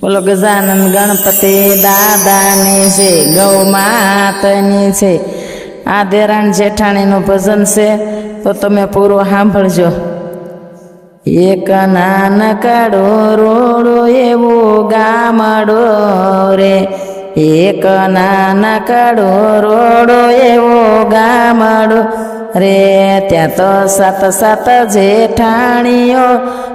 બોલો ગજાનંદ ગણપતિ દાદાની છે, ગૌ માતની છે. આ દેરાણ જેઠાણીનું ભજન છે, તો તમે પૂરું સાંભળજો. એક નાનકડો રોડો એવો ગામડો રે, એક નાનકડો રોડો એવો ગામડો રે, ત્યાં તો સાત સાત જેઠાણીઓ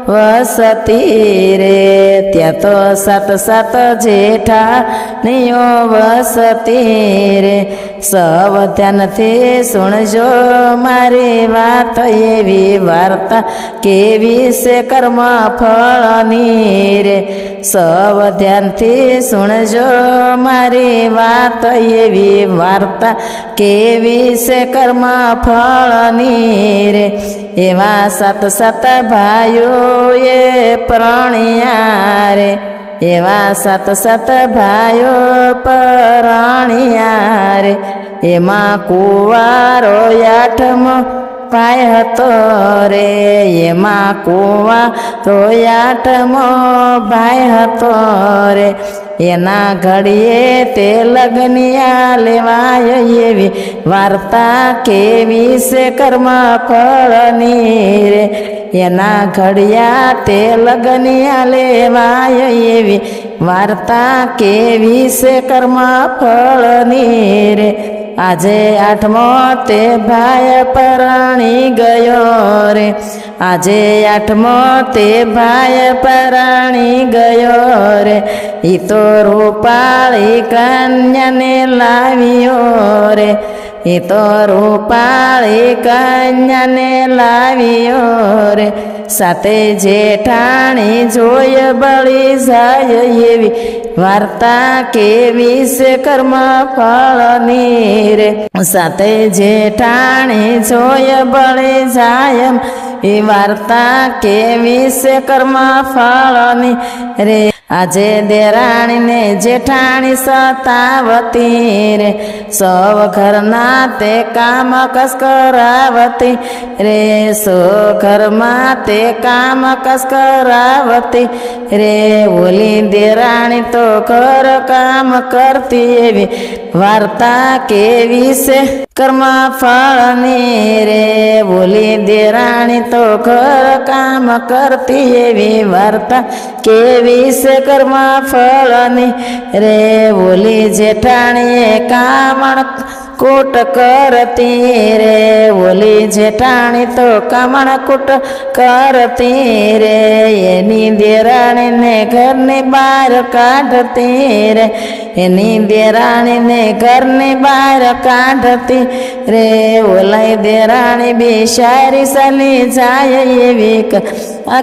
વસતી રે, ત્યાં તો સાત સાત જેઠાણીઓ વસતી રે. સૌ ધ્યાનથી સુણજો મારી વાત, એવી વાર્તા કેવી છે કર્મ ફળની રે. સૌ ધ્યાનથી સુણજો મારી વાત, એવી વાર્તા કેવી છે કર્મ ફળની રે. એવા સાત સાત ભાઈઓ એ પરણ્યા રે, એવા સાત સાત ભાઈઓ પરણ્યા રે. એમાં કુંવારો આઠમો ભાઈ હતો રે, એમાં કુંવારો આઠમો ભાઈ હતો રે. એના ઘડીએ તે લગ્નિયા લેવાય, એવી વાર્તા કેવી છે કર્મ ફળની રે. એના ઘડિયા તે લગ્નિયા લેવાય, એવી વાર્તા કેવી છે કર્મ ફળની રે. આજે આઠમો તે ભાઈ પરણી ગયો રે, આજે આઠમો તે ભાઈ પરણી ગયો રે. ઈ તો રૂપાળી કન્યાને લાવ્યો રે, ઈ તો રૂપાળી કન્યાને લાવ્યો રે. સાતે જેઠાણી જોઈ બળી જાય, એવી વાર્તા કેવી છે કર્મ ફળની રે. સાતે જેઠાણી જોઈ બળી જાય, એ વાર્તા કેવી છે કર્મ ફળની રે. આજે દેરાણીને જેઠાણી સતાવતી રે, સૌ ઘરના તે કામ કસ કરાવતી રે, સૌ ઘરમાં તે કામ કસ કરાવતી રે. ઓલી દેરાણી તો ઘર કામ કરતી, એવી વાર્તા કેવી છે કર્મ ફળની રે. ઓલી દેરાણી તો ઘર કામ કરતી, એવી વાર્તા કેવી છે કર્મ ફળની રે. ઓલી જેઠાણીએ કામણ કૂટ કરતી રે, ઓલી જેઠાણી તો કામણ કૂટ કરતી રે. એની દેરાણીને ઘરની બહાર કાઢતી રે, એની દેરાણીને ઘરની બહાર કાઢતી રે. ઓલાઈ દેરાણી બિચારી ચાલી જાય, એવી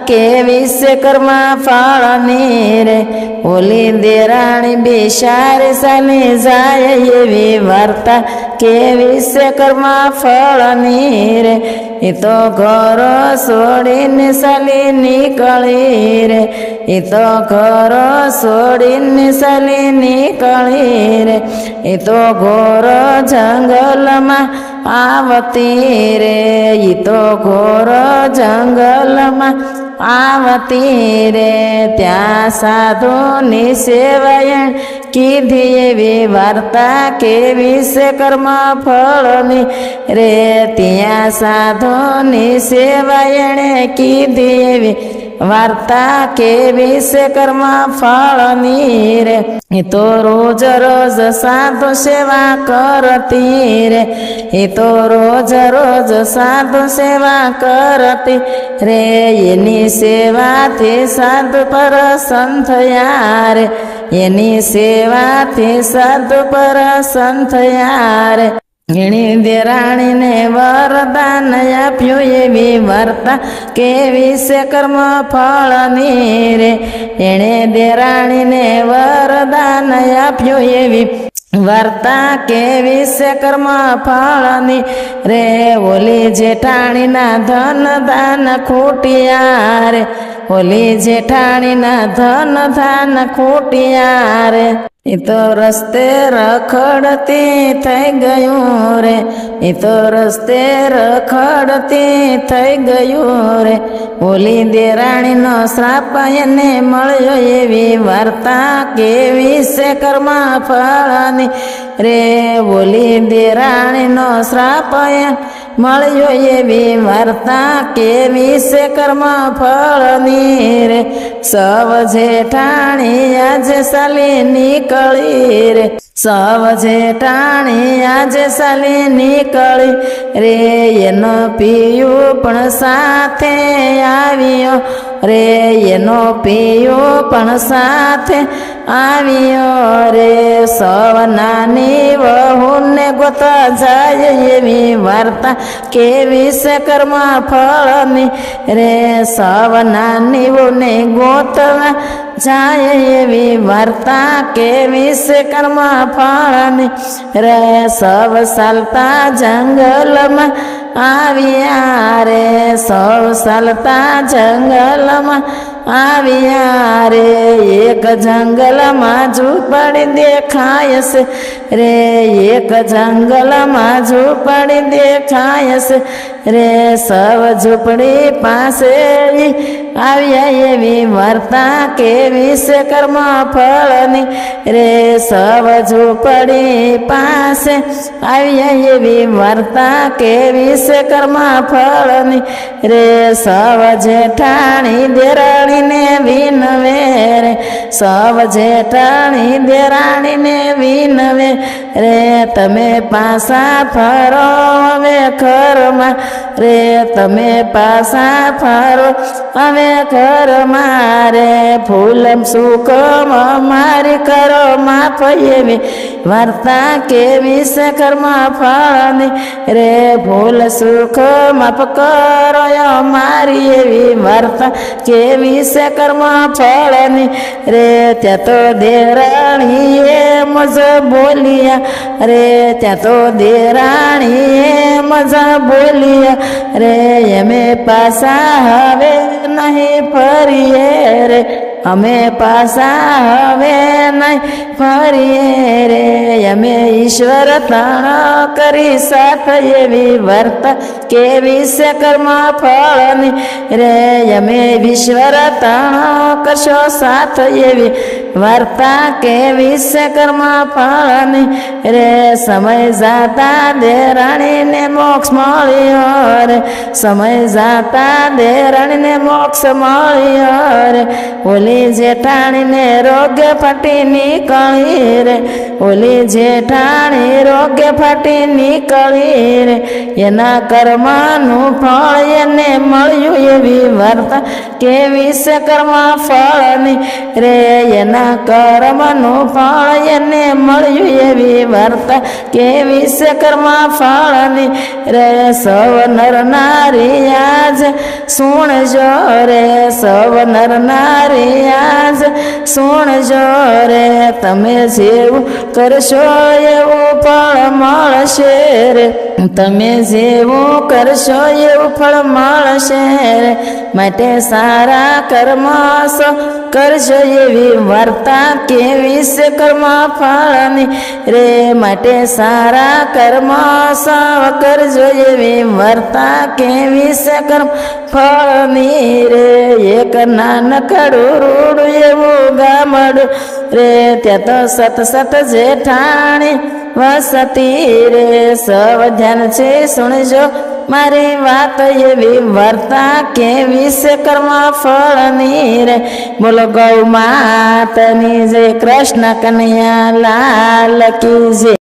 કેવી છે કર્મ ફળની રે. ઓલી દેરાણી બિચારી ચાલી જાય, એવી વાર્તા કેવી છે કર્મ ફળની રે. એ તો ઘરો છોડીને ચાલી નીકળી રે, એ તો ઘરો છોડીને ચાલી નીકળી રે. એ તો ઘોર જંગલમાં આવતી રે, એ તો ઘોર જંગલમાં આવતી રે. ત્યાં સાધુની સેવાયણ કીધી, એવી વાર્તા કેવી છે કર્મ ફળની રે. ત્યાં સાધુની સેવાયણે કીધી, એવી વાર્તા કેવી છે કર્મ ફળની રે. એ તો રોજ રોજ સાધુ સેવા કરતી રે, એ તો રોજ રોજ સાધુ સેવા કરતી રે. એની સેવાથી સાધુ પ્રસન્ન થયા રે, એની સેવાથી સાધુ પ્રસન્ન થયા રે. એની દેરાણીને વરદાન આપ્યું, એવી વાર્તા કેવી છે કર્મ ફળની રે. એણે દેરાણીને વરદાન આપ્યું, એવી વાર્તા કેવી છે કર્મ ફળની રે. ઓલી જેઠાણીના ધન દાન ખૂટ્યા રે, ઓલી જેઠાણીના ધન ધાન ખૂટ્યા રે. એ તો રસ્તે રખડતી થઈ ગયું રે, એ તો રસ્તે રખડતી થઈ ગયું રે, ઓલી દેરાણીનો શ્રાપ એને મળ્યો એવી વાર્તા કેવી છે કર્મ ફળની રે, ઓલી દેરાણીનો શ્રાપ મળ્યો એવી વાર્તા કેવી છે કર્મ ફળની રે, સવ જેઠાણી આજે સાલી નીકળી રે, સવ જેઠાણી આજે સાલી નીકળી રે, એનો પિયું પણ સાથે આવ્યો રે, એનો પિયું પણ સાથે આવ્યો રે, સવ નાની વહુને ગોતા જાય એવી વાર્તા કેવી છે કર્મ ફળની રે, સવ નાની વહુને ગોતવા જાય એવી વાર્તા કેવી છે કર્મ ફળની રે, સવ ચાલતા જંગલમાં આવ્યા રે, સૌ ચાલતા જંગલમાં આવ્યા રે, એક જંગલમાં ઝૂંપડી દેખાય છે રે, એક જંગલમાં ઝૂંપડી દેખાય છે રે, સૌ ઝૂંપડી પાસે આવ્યા એવી વાર્તા કેવી છે કર્મ ફળની રે, સૌ ઝૂંપડી પાસે આવ્યા એવી વાર્તા કેવી છે કર્મ ફળની રે, સૌ જેઠાણી દેરાણીને વિનવે રે, સૌ જેઠાણી દેરાણીને વિનવે રે, તમે પાસા ફરો હવે ઘરમાં રે, તમે પાસા ફરો હવે ઘરમાં રે, ફૂલમ સુખમ મારી કરો માફ એવી વાર્તા કેવી છે કર્મ ફળની રે, ફૂલ સુખ માફ કરો મારી એવી વાર્તા કેવી છે કર્મ ફળની રે, ત્યાં તો દેરાણીએ મજા બોલિયા રે, ત્યાં તો દેરાણીએ મજા બોલિયા રે, અમે પાછા હવે નહીં ફરીએ રે, અમે પાછા હવે નહીં ફરીએ રે, અમે ઈશ્વર તાણ કરી સાથ એવી વાર્તા કેવી છે કર્મ ફળની રે, અમે ઈશ્વર તાણ કરશો સાથ એવી વાર્તા કેવી છે કર્મ ફળની રે, સમય જાતા દેરાણીને મોક્ષ મળ્યો રે, સમય જાતા દેરાણીને મોક્ષ મળ્યો રે, ઓલી જેઠાણીને રોગે ફાટી નીકળી રે, ઓલી જેઠાણી રોગે ફાટી નીકળી રે, એના કર્મનું ફળ એને મળ્યું એવી વાર્તા કેવી છે કર્મ ફળની રે, એના કર્મનું ફળ એને મળ્યું એવી વાર્તા કેવી છે કર્મ ફળની રે, સૌ નર નારી આજ સુણજો રે, સૌ નર નારી આજ સુણજો રે, તમે જેવું કરશો એવું ફળ મળશે રે, તમે જેવું કરશો એવું ફળ મળશે રે, માટે સારા કર્મ કરશો એવી વાર્તા કેવી છે કર્મ ફળની રે, માટે સારા કર્મ કરજો એવી વાર્તા કેવી છે કર્મ ફળની રે, એક નાનકડું રૂડું એવું ગામડું રે, ત્યાં તો સત જેઠાણી વસતી રે, સૌ ધ્યાન છે સુણજો મારી વાત એવી વાર્તા કેવી છે કર્મ ફળની રે, બોલો ગૌ માતની જય, કૃષ્ણ કનૈયા લાલ કી જય.